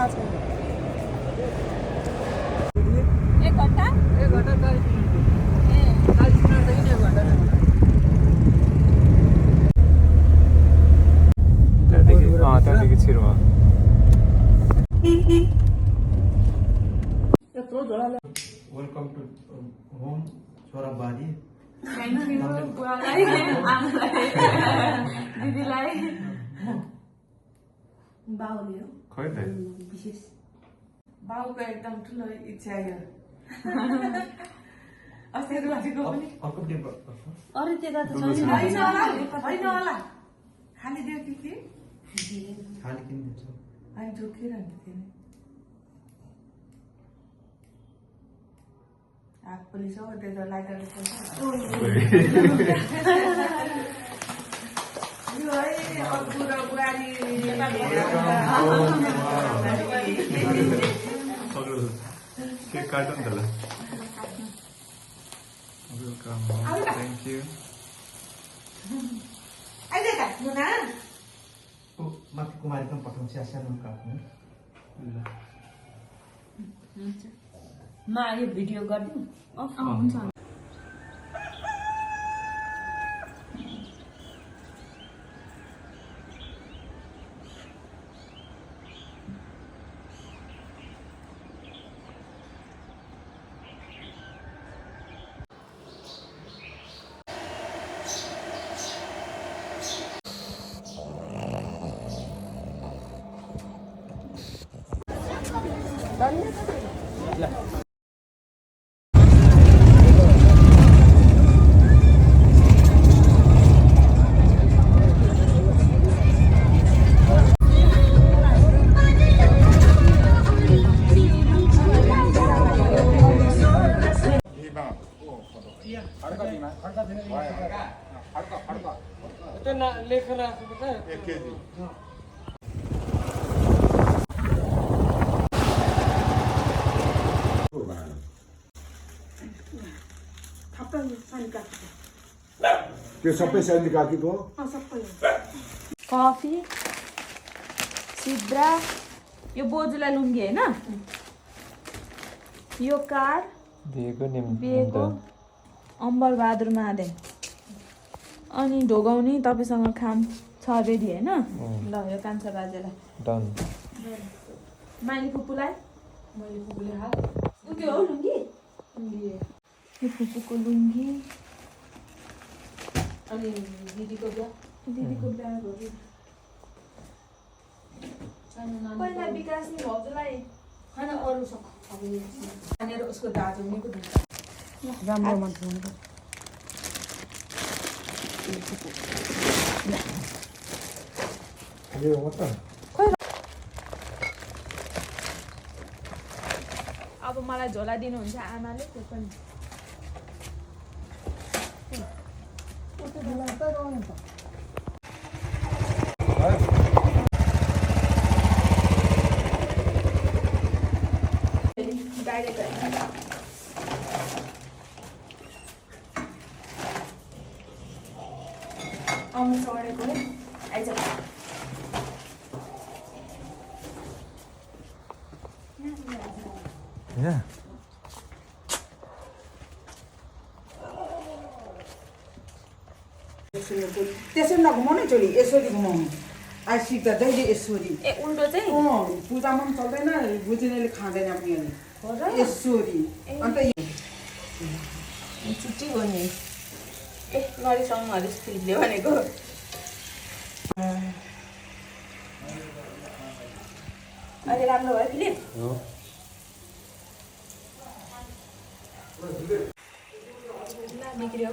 एक घन्टा 40 minute 40 minute देखि 1 घन्टा त्यहाँदेखि छिरो वेलकम टु होम छोराबारी थ्याङ्क यू बुवालाई आमालाई दिदीलाई बाउले हो खै त विशेष बाउको एकदम ठुलो इच्छा यो अस्ति रुवाजीको पनि अर्को टेबल अरू त्यता त होइन होला खाली दियो कि खाली किन दिन्छ अनि जोकिरहन्थ्यो थियो नि हात पुलिस हो त्यो त लाइटरले यो है अब्बु र बुहारी केक काटौँ त ल वेलकम थ्याङ्क यू अहिले त मुना माथि कुमारी पनि पठाउँछ सानो काट्नु म यो भिडियो गरिदिउँ हुन्छ लेखेर राखेको त 1 केजी त्यो सबै साइज काकीको कफी सिद्रा यो बोजूलाई लुङ्गी होइन यो कार्ड बिहेको अम्बर बहादुर महादेव अनि ढोगाउने तपाईँसँग खाम छ रेडी होइन ल यो कान्छा बाजेलाई डन माइली फुपूलाई मैले फुपूले हाल के हो लुङ्गी यो फुपूको लुङ्गी अनि दिदीको बिहा पहिला विकास नि भाउजूलाई होइन अरू सक्छ खानेर उसको दाजु हुनेको दिन्छ राम्रो मान्छे हुनु अब मलाई झोला दिनुहुन्छ आमाले त्यो पनि आउनु सडेको आइज Yeah. त्यसरी नघुमाउनु छोरी यसरी घुमाउनु आई सिक्दा जहिले यसरी ए उल्टो चाहिँ पूजामा पनि चल्दैन बुझिनेले खाँदैन पनि यसरी अन्त छुट्टी हो नि ए नरिसाउनु हरिस फिलिपले भनेको अहिले राम्रो भयो फिलिप बिग्रियो